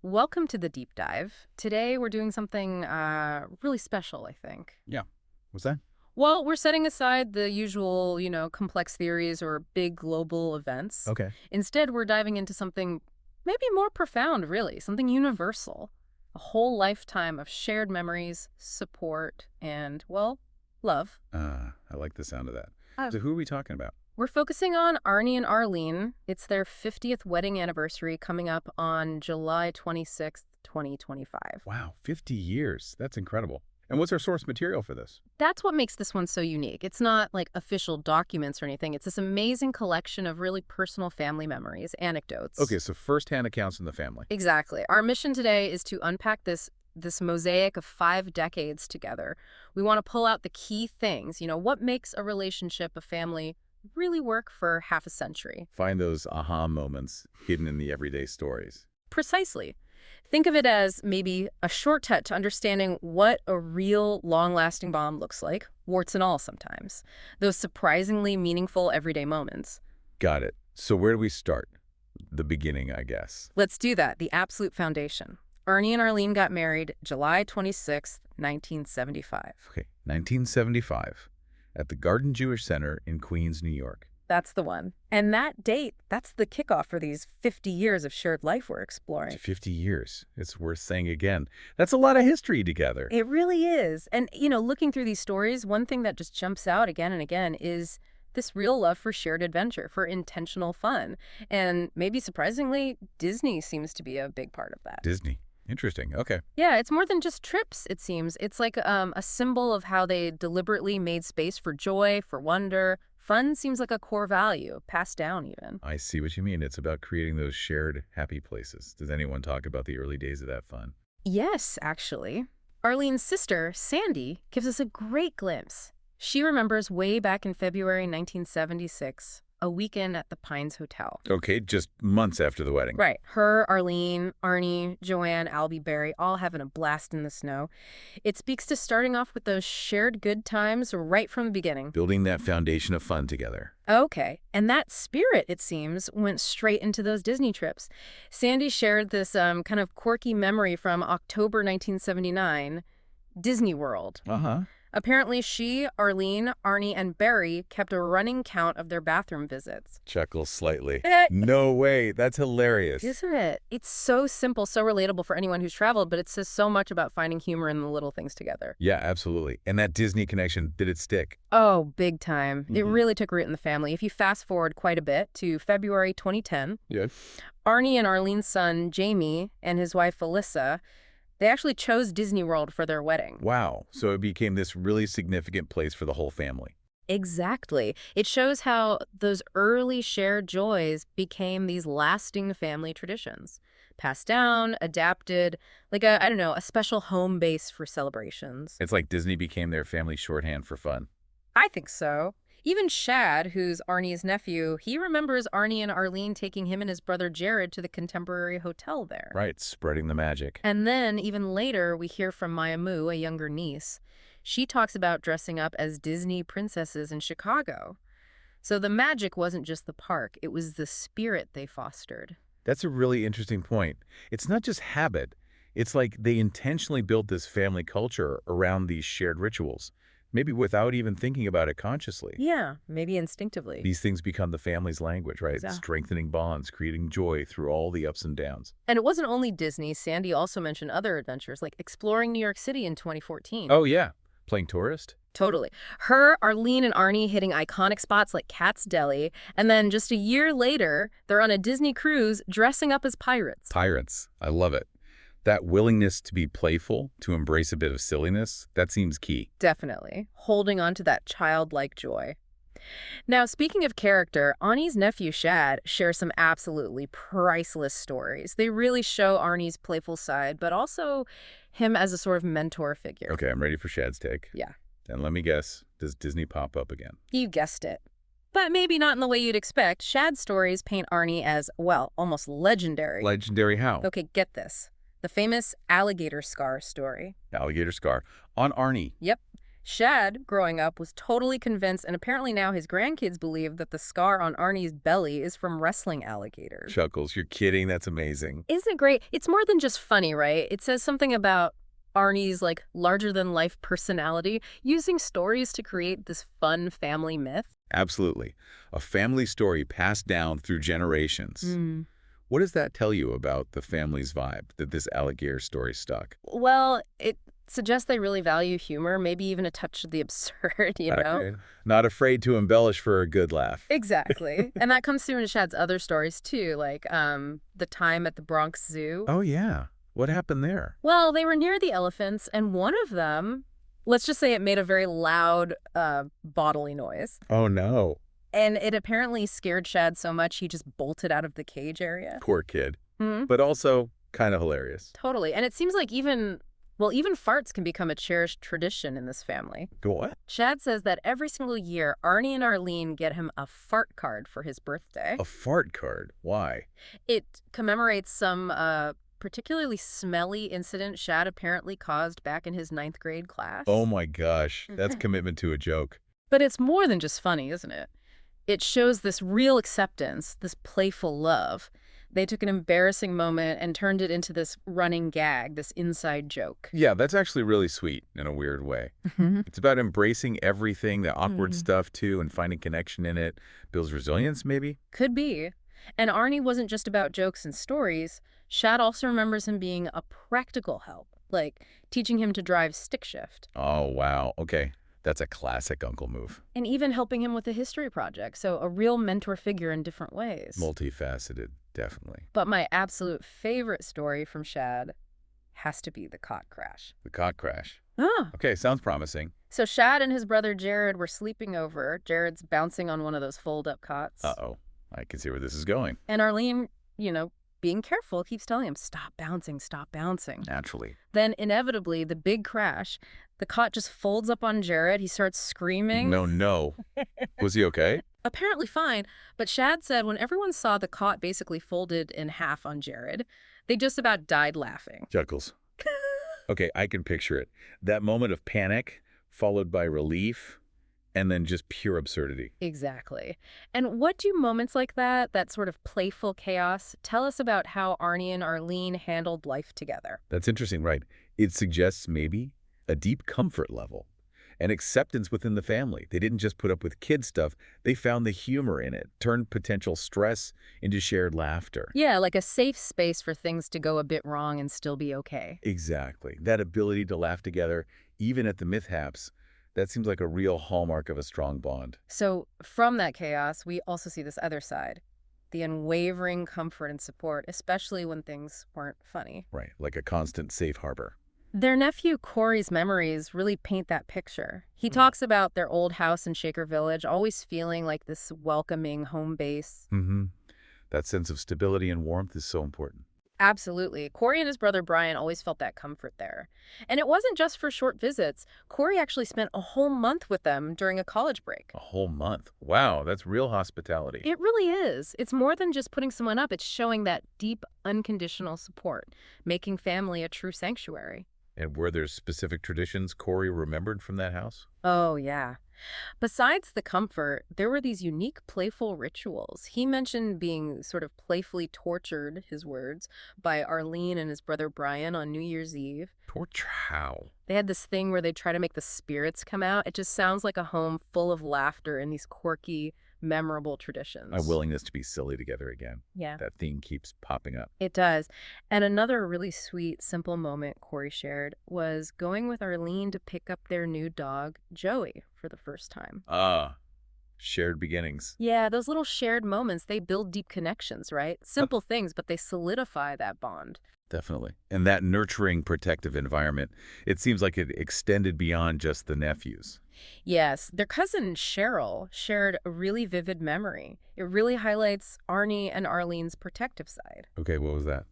Welcome to the deep dive. Today we're doing something really special, I think. Yeah. What's that? Well, we're setting aside the usual, complex theories or big global events. Okay. Instead, we're diving into something maybe more profound, really, something universal. A whole lifetime of shared memories, support, and, well, love. I like the sound of that. Oh. So who are we talking about? We're focusing on Arnie and Arlene. It's their 50th wedding anniversary coming up on July 26th, 2025. Wow, 50 years. That's incredible. And what's our source material for this? That's what makes this one so unique. It's not like official documents or anything. It's this amazing collection of really personal family memories, anecdotes. Okay, so first-hand accounts in the family. Exactly. Our mission today is to unpack this mosaic of 5 decades together. We want to pull out the key things, what makes a relationship, a family, really work for half a century. Find those aha moments hidden in the everyday stories. Precisely. Think of it as maybe a shortcut to understanding what a real long-lasting bond looks like, warts and all sometimes. Those surprisingly meaningful everyday moments. Got it. So where do we start? The beginning, I guess. Let's do that, the absolute foundation. Arnie and Arlene got married July 26th, 1975. Okay, 1975 at the Garden Jewish Center in Queens, New York. That's the one. And that date, that's the kickoff for these 50 years of shared life we're exploring. 50 years. It's worth saying again. That's a lot of history together. It really is. And, looking through these stories, one thing that just jumps out again and again is this real love for shared adventure, for intentional fun. And maybe surprisingly, Disney seems to be a big part of that. Disney. Interesting. Okay. Yeah, it's more than just trips, it seems. It's like a symbol of how they deliberately made space for joy, for wonder. Fun seems like a core value, passed down even. I see what you mean. It's about creating those shared happy places. Does anyone talk about the early days of that fun? Yes, actually. Arlene's sister, Sandy, gives us a great glimpse. She remembers way back in February 1976, a weekend at the Pines Hotel. Okay, just months after the wedding. Right. Her, Arlene, Arnie, Joanne, Albie, Barry, all having a blast in the snow. It speaks to starting off with those shared good times right from the beginning. Building that foundation of fun together. Okay. And that spirit, it seems, went straight into those Disney trips. Sandy shared this kind of quirky memory from October 1979, Disney World. Uh-huh. Apparently she, Arlene, Arnie, and Barry kept a running count of their bathroom visits. Chuckles slightly. No way. That's hilarious. Isn't it? It's so simple, so relatable for anyone who's traveled, but it says so much about finding humor in the little things together. Yeah, absolutely. And that Disney connection, did it stick? Oh, big time. It really took root in the family. If you fast forward quite a bit to February 2010, Yeah. Arnie and Arlene's son, Jamie, and his wife, Alyssa, they actually chose Disney World for their wedding. Wow. So it became this really significant place for the whole family. Exactly. It shows how those early shared joys became these lasting family traditions. Passed down, adapted, like a special home base for celebrations. It's like Disney became their family shorthand for fun. I think so. Even Shad, who's Arnie's nephew, he remembers Arnie and Arlene taking him and his brother Jared to the Contemporary Hotel there. Right, spreading the magic. And then, even later, we hear from Maya Moo, a younger niece. She talks about dressing up as Disney princesses in Chicago. So the magic wasn't just the park, it was the spirit they fostered. That's a really interesting point. It's not just habit. It's like they intentionally built this family culture around these shared rituals, maybe without even thinking about it consciously. Yeah, maybe instinctively. These things become the family's language, right? Exactly. Strengthening bonds, creating joy through all the ups and downs. And it wasn't only Disney. Sandy also mentioned other adventures, like exploring New York City in 2014. Oh, yeah. Playing tourist? Totally. Her, Arlene, and Arnie hitting iconic spots like Cat's Deli, and then just a year later, they're on a Disney cruise dressing up as pirates. Pirates. I love it. That willingness to be playful, to embrace a bit of silliness, that seems key. Definitely. Holding on to that childlike joy. Now, speaking of character, Arnie's nephew Shad shares some absolutely priceless stories. They really show Arnie's playful side, but also him as a sort of mentor figure. Okay, I'm ready for Shad's take. Yeah. And let me guess, does Disney pop up again? You guessed it. But maybe not in the way you'd expect. Shad's stories paint Arnie as, well, almost legendary. Legendary how? Okay, get this. The famous alligator scar story. Alligator scar. On Arnie. Yep. Shad, growing up, was totally convinced, and apparently now his grandkids believe that the scar on Arnie's belly is from wrestling alligators. Chuckles, you're kidding? That's amazing. Isn't it great? It's more than just funny, right? It says something about Arnie's like larger-than-life personality, using stories to create this fun family myth. Absolutely. A family story passed down through generations. What does that tell you about the family's vibe, that this alligator story stuck? Well, it suggests they really value humor, maybe even a touch of the absurd, you know? Okay. Not afraid to embellish for a good laugh. Exactly. And that comes through in Shad's other stories, too, like the time at the Bronx Zoo. Oh, yeah. What happened there? Well, they were near the elephants, and one of them, let's just say it made a very loud bodily noise. Oh, no. And it apparently scared Shad so much he just bolted out of the cage area. Poor kid. Hmm. But also kind of hilarious. Totally. And it seems like even farts can become a cherished tradition in this family. What? Shad says that every single year, Arnie and Arlene get him a fart card for his birthday. A fart card? Why? It commemorates some particularly smelly incident Shad apparently caused back in his 9th grade class. Oh my gosh. That's commitment to a joke. But it's more than just funny, isn't it? It shows this real acceptance, this playful love. They took an embarrassing moment and turned it into this running gag, this inside joke. Yeah, that's actually really sweet in a weird way. It's about embracing everything, the awkward stuff too, and finding connection in it. Builds resilience, maybe? Could be. And Arnie wasn't just about jokes and stories. Shad also remembers him being a practical help, like teaching him to drive stick shift. Oh, wow. Okay. That's a classic uncle move. And even helping him with a history project, so a real mentor figure in different ways. Multifaceted, definitely. But my absolute favorite story from Shad has to be the cot crash. The cot crash. Ah. Okay, sounds promising. So Shad and his brother Jared were sleeping over. Jared's bouncing on one of those fold-up cots. Uh-oh. I can see where this is going. And Arlene, being careful, keeps telling him, stop bouncing, stop bouncing. Naturally. Then, inevitably, the big crash, the cot just folds up on Jared. He starts screaming. No. Was he okay? Apparently fine, but Shad said when everyone saw the cot basically folded in half on Jared, they just about died laughing. Chuckles. Okay, I can picture it. That moment of panic, followed by relief, and then just pure absurdity. Exactly. And what do moments like that sort of playful chaos, tell us about how Arnie and Arlene handled life together? That's interesting, right? It suggests maybe a deep comfort level, an acceptance within the family. They didn't just put up with kid stuff. They found the humor in it, turned potential stress into shared laughter. Yeah, like a safe space for things to go a bit wrong and still be okay. Exactly. That ability to laugh together, even at the mishaps, that seems like a real hallmark of a strong bond. So from that chaos, we also see this other side, the unwavering comfort and support, especially when things weren't funny. Right, like a constant safe harbor. Their nephew Corey's memories really paint that picture. He talks about their old house in Shaker Village, always feeling like this welcoming home base. That sense of stability and warmth is so important. Absolutely. Corey and his brother Brian always felt that comfort there. And it wasn't just for short visits. Corey actually spent a whole month with them during a college break. A whole month. Wow, that's real hospitality. It really is. It's more than just putting someone up. It's showing that deep, unconditional support, making family a true sanctuary. And were there specific traditions Corey remembered from that house? Oh, yeah. Besides the comfort, there were these unique playful rituals. He mentioned being sort of playfully tortured, his words, by Arlene and his brother Brian on New Year's Eve. Torture how? They had this thing where they try to make the spirits come out. It just sounds like a home full of laughter and these quirky, memorable traditions. My willingness to be silly together again. Yeah. That theme keeps popping up. It does. And another really sweet, simple moment Corey shared was going with Arlene to pick up their new dog, Joey, for the first time. Shared beginnings. Yeah, those little shared moments, they build deep connections, right? Simple things, but they solidify that bond. Definitely. And that nurturing, protective environment, it seems like it extended beyond just the nephews. Yes, their cousin Cheryl shared a really vivid memory. It really highlights Arnie and Arlene's protective side. Okay, what was that?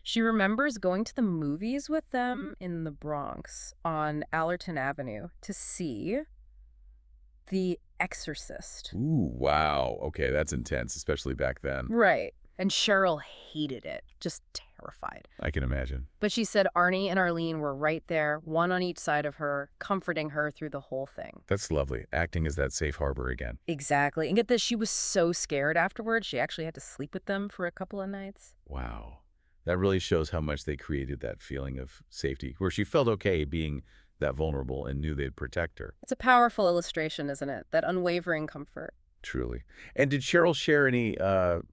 She remembers going to the movies with them in the Bronx on Allerton Avenue to see The Exorcist. Ooh, wow. Okay, that's intense, especially back then. Right. And Cheryl hated it. Just terrified. I can imagine. But she said Arnie and Arlene were right there, one on each side of her, comforting her through the whole thing. That's lovely, acting as that safe harbor again. Exactly. And get this, she was so scared afterwards, she actually had to sleep with them for a couple of nights. Wow. That really shows how much they created that feeling of safety, where she felt okay being that vulnerable and knew they'd protect her. It's a powerful illustration, isn't it? That unwavering comfort. Truly. And did Cheryl share any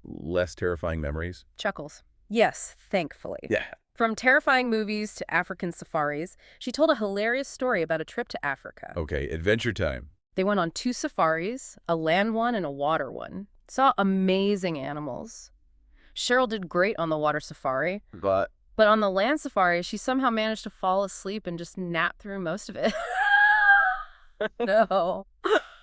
less terrifying memories? Chuckles. Yes, thankfully. Yeah. From terrifying movies to African safaris, she told a hilarious story about a trip to Africa. Okay, adventure time. They went on 2 safaris, a land one and a water one. Saw amazing animals. Cheryl did great on the water safari, But but on the land safari, she somehow managed to fall asleep and just nap through most of it. No.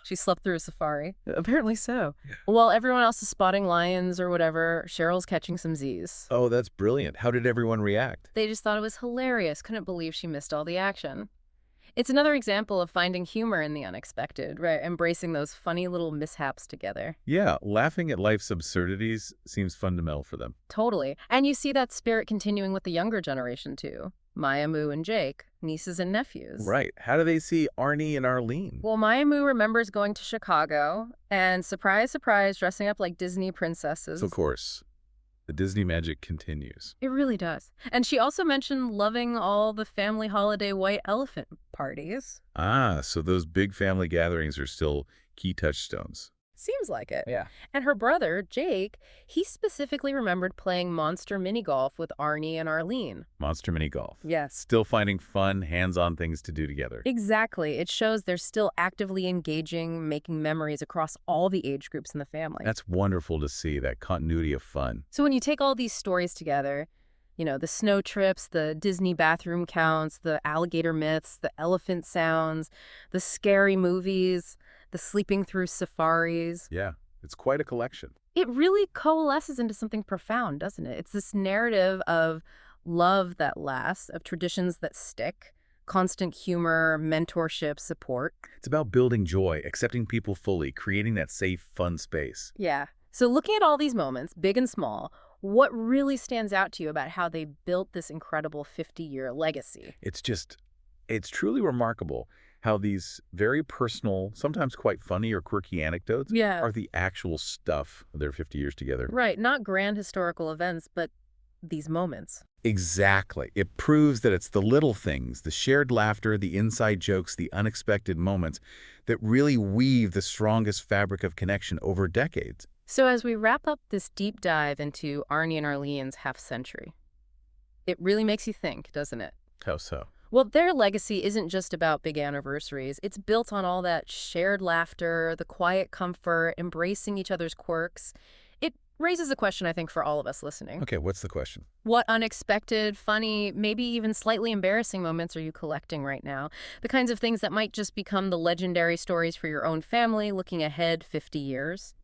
She slept through a safari. Apparently so. Yeah. While everyone else is spotting lions or whatever, Cheryl's catching some Z's. oh, that's brilliant. How did everyone react? They just thought it was hilarious, couldn't believe she missed all the action. It's another example of finding humor in the unexpected, right? Embracing those funny little mishaps together. Yeah, laughing at life's absurdities seems fundamental for them. Totally. And you see that spirit continuing with the younger generation, too. Maya, Moo, and Jake, nieces and nephews. Right. How do they see Arnie and Arlene? Well, Maya Moo remembers going to Chicago and, surprise, surprise, dressing up like Disney princesses. Of course, the Disney magic continues. It really does. And she also mentioned loving all the family holiday white elephant parties. Ah, so those big family gatherings are still key touchstones. Seems like it. Yeah. And her brother, Jake, he specifically remembered playing monster mini golf with Arnie and Arlene. Monster mini golf. Yes. Still finding fun, hands-on things to do together. Exactly. It shows they're still actively engaging, making memories across all the age groups in the family. That's wonderful to see, that continuity of fun. So when you take all these stories together, you know, the snow trips, the Disney bathroom counts, the alligator myths, the elephant sounds, the scary movies, the sleeping through safaris. Yeah, it's quite a collection. It really coalesces into something profound, doesn't it? It's this narrative of love that lasts, of traditions that stick, constant humor, mentorship, support. It's about building joy, accepting people fully, creating that safe, fun space. Yeah. So looking at all these moments, big and small, what really stands out to you about how they built this incredible 50-year legacy? It's truly remarkable how these very personal, sometimes quite funny or quirky anecdotes Yeah. are the actual stuff of their 50 years together. Right. Not grand historical events, but these moments. Exactly. It proves that it's the little things, the shared laughter, the inside jokes, the unexpected moments that really weave the strongest fabric of connection over decades. So as we wrap up this deep dive into Arnie and Arlene's half-century, it really makes you think, doesn't it? How so? Well, their legacy isn't just about big anniversaries. It's built on all that shared laughter, the quiet comfort, embracing each other's quirks. It raises a question, I think, for all of us listening. Okay, what's the question? What unexpected, funny, maybe even slightly embarrassing moments are you collecting right now? The kinds of things that might just become the legendary stories for your own family looking ahead 50 years.